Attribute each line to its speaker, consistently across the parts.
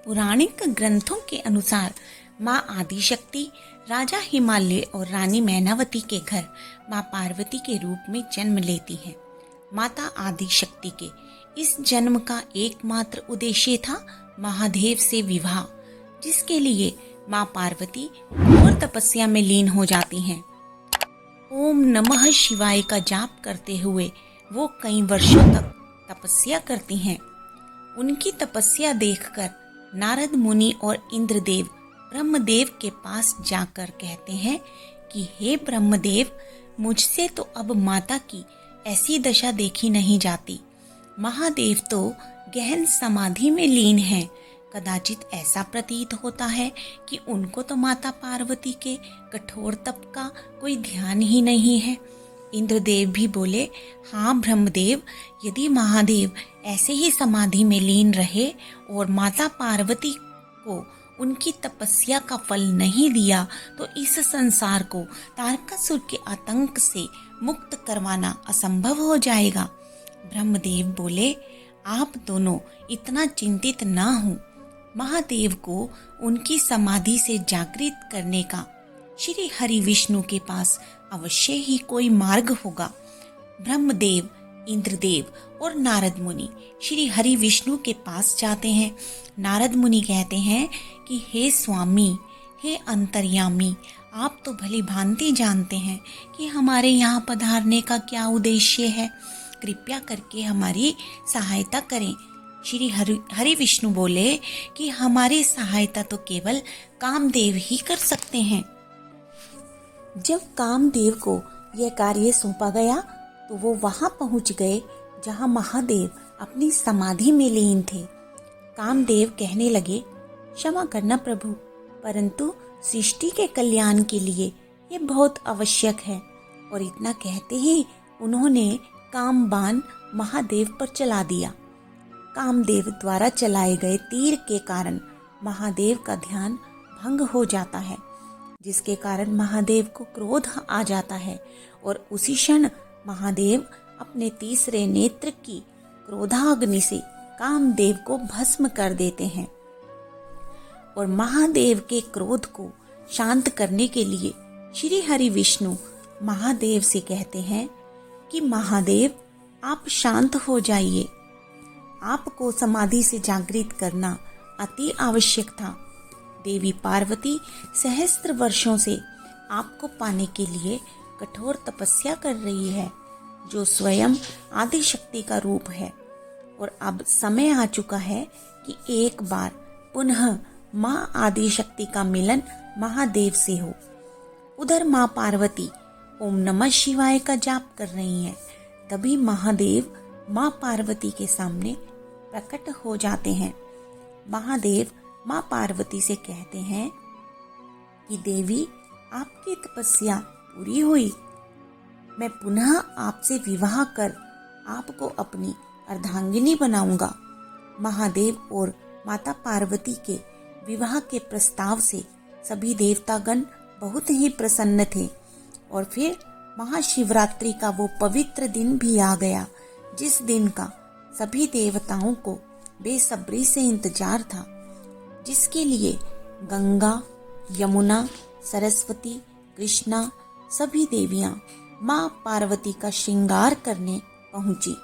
Speaker 1: पौराणिक ग्रंथों के अनुसार माँ आदिशक्ति राजा हिमालय और रानी मैनावती के घर माँ पार्वती के रूप में जन्म लेती हैं। माता आदिशक्ति के इस जन्म का एकमात्र उद्देश्य था महादेव से विवाह, जिसके लिए माँ पार्वती घोर तपस्या में लीन हो जाती हैं। ओम नमः शिवाय का जाप करते हुए वो कई वर्षों तक तपस्या करती हैं। उनकी तपस्या देखकर नारद मुनि और इंद्रदेव ब्रह्मदेव के पास जाकर कहते हैं कि हे ब्रह्मदेव, मुझसे तो अब माता की ऐसी दशा देखी नहीं जाती। महादेव तो गहन समाधि में लीन हैं। कदाचित ऐसा प्रतीत होता है कि उनको तो माता पार्वती के कठोर तप का कोई ध्यान ही नहीं है। इंद्रदेव भी बोले, हाँ ब्रह्मदेव, यदि महादेव ऐसे ही समाधि में लीन रहे और माता पार्वती को उनकी तपस्या का फल नहीं दिया तो इस संसार को तारकासुर के आतंक से मुक्त करवाना असंभव हो जाएगा। ब्रह्मदेव बोले, आप दोनों इतना चिंतित ना हो। महादेव को उनकी समाधि से जागृत करने का श्री हरि विष्णु के पास अवश्य ही कोई मार्ग होगा। ब्रह्मदेव, इंद्रदेव और नारद मुनि श्री हरि विष्णु के पास जाते हैं। नारद मुनि कहते हैं कि हे स्वामी, हे अंतर्यामी, आप तो भली भांति जानते हैं कि हमारे यहाँ पधारने का क्या उद्देश्य है। कृपया करके हमारी सहायता करें। श्री हरि विष्णु बोले कि हमारी सहायता तो केवल कामदेव ही कर सकते हैं। जब कामदेव को यह कार्य सौंपा गया तो वो वहां पहुंच गए जहां महादेव अपनी समाधि में लीन थे। कामदेव कहने लगे, क्षमा करना प्रभु, परंतु सृष्टि के कल्याण के लिए ये बहुत आवश्यक है। और इतना कहते ही उन्होंने कामबाण महादेव पर चला दिया। कामदेव द्वारा चलाए गए तीर के कारण महादेव का ध्यान भंग हो जाता है, जिसके कारण महादेव को क्रोध आ जाता है और उसी क्षण महादेव अपने तीसरे नेत्र की क्रोधाग्नि से कामदेव को भस्म कर देते हैं। और महादेव के क्रोध को शांत करने के लिए श्री हरि विष्णु महादेव से कहते हैं कि महादेव, आप शांत हो जाइए। आपको समाधि से जागृत करना अति आवश्यक था। देवी पार्वती सहस्त्र वर्षों से आपको पाने के लिए कठोर तपस्या कर रही है, जो स्वयं आदिशक्ति का रूप है। और अब समय आ चुका है कि एक बार पुनः माँ आदिशक्ति का मिलन महादेव से हो। उधर माँ पार्वती ओम नमः शिवाय का जाप कर रही हैं। तभी महादेव माँ पार्वती के सामने प्रकट हो जाते हैं। महादेव माँ पार्वती से कहते हैं कि देवी, आपकी तपस्या पूरी हुई। मैं पुनः आपसे विवाह कर आपको अपनी अर्धांगिनी बनाऊंगा। महादेव और माता पार्वती के विवाह के प्रस्ताव से सभी देवतागण बहुत ही प्रसन्न थे। और फिर महाशिवरात्रि का वो पवित्र दिन भी आ गया, जिस दिन का सभी देवताओं को बेसब्री से इंतजार था, जिसके लिए गंगा, यमुना, सरस्वती, कृष्णा सभी देवियां माँ पार्वती का श्रृंगार करने पहुंची।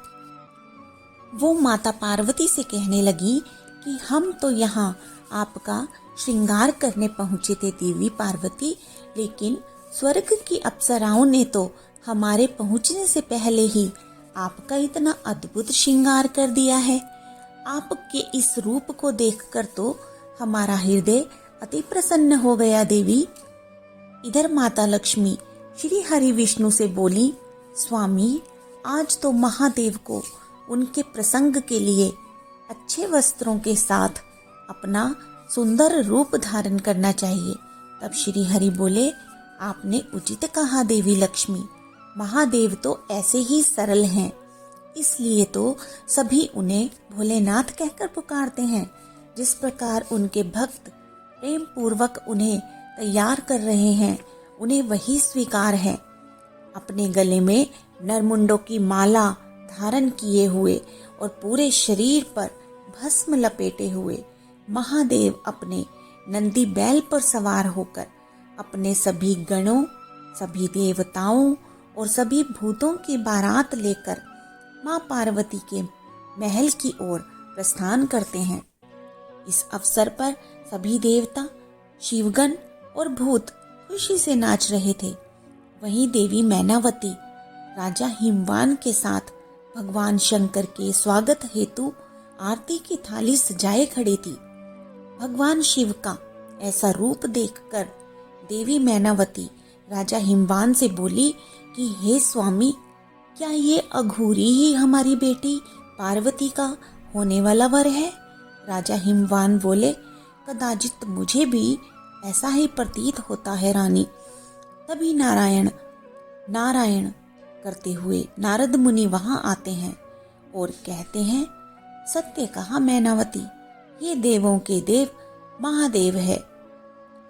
Speaker 1: वो माता पार्वती से कहने लगी कि हम तो यहाँ आपका श्रृंगार करने पहुंचे थे देवी पार्वती, लेकिन स्वर्ग की अप्सराओं ने तो हमारे पहुंचने से पहले ही आपका इतना अद्भुत श्रृंगार कर दिया है। आपके इस रूप को देखकर तो हमारा हृदय अति प्रसन्न हो गया देवी। इधर माता लक्ष्मी श्री हरि विष्णु से बोली, स्वामी, आज तो महादेव को उनके प्रसंग के लिए अच्छे वस्त्रों के साथ अपना सुंदर रूप धारण करना चाहिए। तब श्री हरि बोले, आपने उचित कहा देवी लक्ष्मी, महादेव तो ऐसे ही सरल हैं, इसलिए तो सभी उन्हें भोलेनाथ कहकर पुकारते हैं। जिस प्रकार उनके भक्त प्रेम पूर्वक उन्हें तैयार कर रहे हैं, उन्हें वही स्वीकार है। अपने गले में नरमुंडों की माला धारण किए हुए और पूरे शरीर पर भस्म लपेटे हुए महादेव अपने नंदी बैल पर सवार होकर अपने सभी गणों, सभी देवताओं और सभी भूतों की बारात लेकर माँ पार्वती के महल की ओर प्रस्थान करते हैं। इस अवसर पर सभी देवता, शिवगण और भूत खुशी से नाच रहे थे। वहीं देवी मैनावती राजा हिमवान के साथ भगवान शंकर के स्वागत हेतु आरती की थाली सजाए खड़ी थी। भगवान शिव का ऐसा रूप देखकर देवी मैनावती राजा हिमवान से बोली कि हे स्वामी, क्या ये अघोरी ही हमारी बेटी पार्वती का होने वाला वर है? राजा हिमवान बोले, कदाचित मुझे भी ऐसा ही प्रतीत होता है रानी। तभी नारायण नारायण करते हुए नारद मुनि वहां आते हैं और कहते हैं, सत्य कहा मैनावती, ये देवों के देव महादेव है।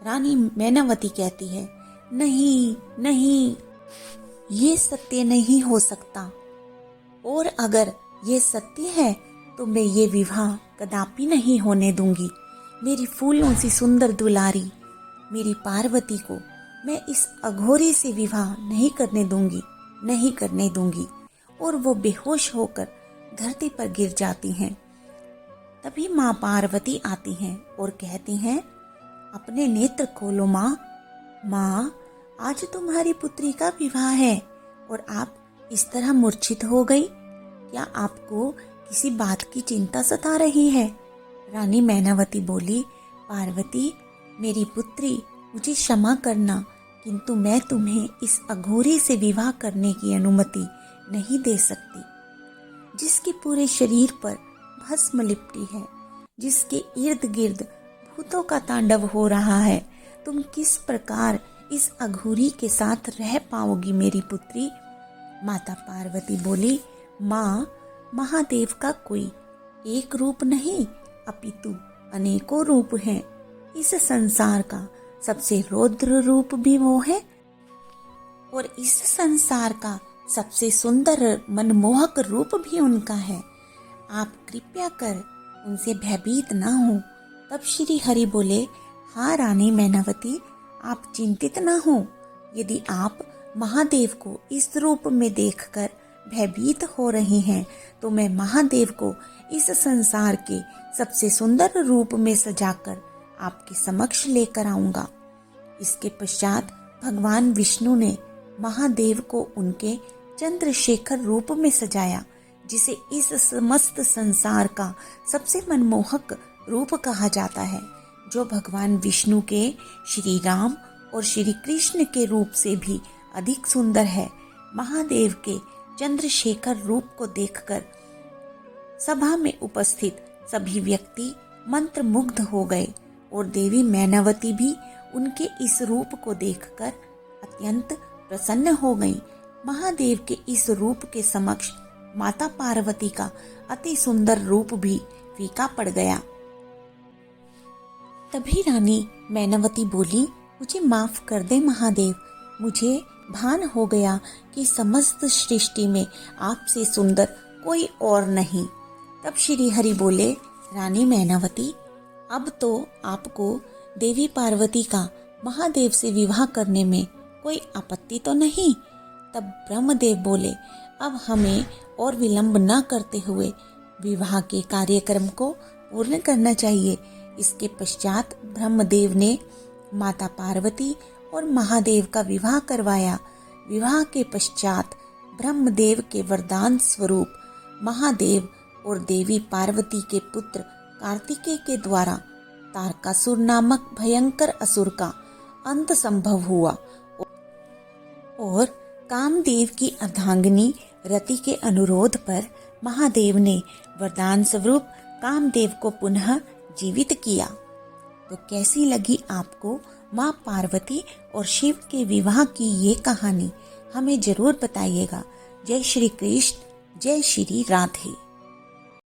Speaker 1: रानी मैनावती कहती है, नहीं नहीं, ये सत्य नहीं हो सकता, और अगर ये सत्य है तो मैं ये विवाह कदापि नहीं होने दूंगी। मेरी फूलों सी सुंदर दुलारी मेरी पार्वती को मैं इस अघोरी से विवाह नहीं करने दूंगी। और वो बेहोश होकर धरती पर गिर जाती हैं। तभी माँ पार्वती आती हैं और कहती हैं, अपने नेत्र खोलो माँ। माँ, आज तुम्हारी पुत्री का विवाह है और आप इस तरह मूर्छित हो गई। क्या आपको किसी बात की चिंता सता रही है? रानी मैनावती बोली, पार्वती मेरी पुत्री, मुझे क्षमा करना, किंतु मैं तुम्हें इस अघोरी से विवाह करने की अनुमति नहीं दे सकती, जिसके पूरे शरीर पर भस्म लिपटी है, जिसके इर्द गिर्द भूतों का तांडव हो रहा है। तुम किस प्रकार इस अघोरी के साथ रह पाओगी मेरी पुत्री? माता पार्वती बोली, माँ, महादेव का कोई एक रूप नहीं, अपितु अनेकों रूप हैं। इस संसार का सबसे रौद्र रूप भी वो है और इस संसार का सबसे सुंदर मनमोहक रूप भी उनका है। आप कृपया कर उनसे भयभीत ना हो। तब श्री हरि बोले, हाँ रानी मैनावती, आप चिंतित ना हो। यदि आप महादेव को इस रूप में देखकर भयभीत हो रही हैं, तो मैं महादेव को इस संसार के सबसे सुंदर रूप में सजाकर आपके समक्ष लेकर आऊंगा। इसके पश्चात भगवान विष्णु ने महादेव को उनके चंद्रशेखर रूप में सजाया, जिसे इस समस्त संसार का सबसे मनमोहक रूप कहा जाता है, जो भगवान विष्णु के श्री राम और श्री कृष्ण के रूप से भी अधिक सुंदर है। महादेव के चंद्रशेखर रूप को देखकर सभा में उपस्थित सभी व्यक्ति मंत्रमुग्ध हो गए और देवी मैनावती भी उनके इस रूप को देखकर अत्यंत प्रसन्न हो गई। महादेव के इस रूप के समक्ष माता पार्वती का अति सुंदर रूप भी फीका पड़ गया। तभी रानी मैनावती बोली, मुझे माफ कर दे महादेव, मुझे भान हो गया कि समस्त सृष्टि में आपसे सुंदर कोई और नहीं। तब श्री हरि बोले, रानी मैनावती, अब तो आपको देवी पार्वती का महादेव से विवाह करने में कोई आपत्ति तो नहीं। तब ब्रह्मदेव बोले, अब हमें और विलंब न करते हुए विवाह के कार्यक्रम को पूर्ण करना चाहिए। इसके पश्चात ब्रह्मदेव ने माता पार्वती और महादेव का विवाह करवाया। विवाह के पश्चात ब्रह्मदेव के वरदान स्वरूप महादेव और देवी पार्वती के पुत्र कार्तिकेय के द्वारा तारकासुर नामक भयंकर असुर का अंत संभव हुआ और कामदेव की अर्धांगिनी रति के अनुरोध पर महादेव ने वरदान स्वरूप कामदेव को पुनः जीवित किया। तो कैसी लगी आपको माँ पार्वती और शिव के विवाह की ये कहानी? हमें जरूर बताइएगा। जय श्री कृष्ण, जय श्री राधे।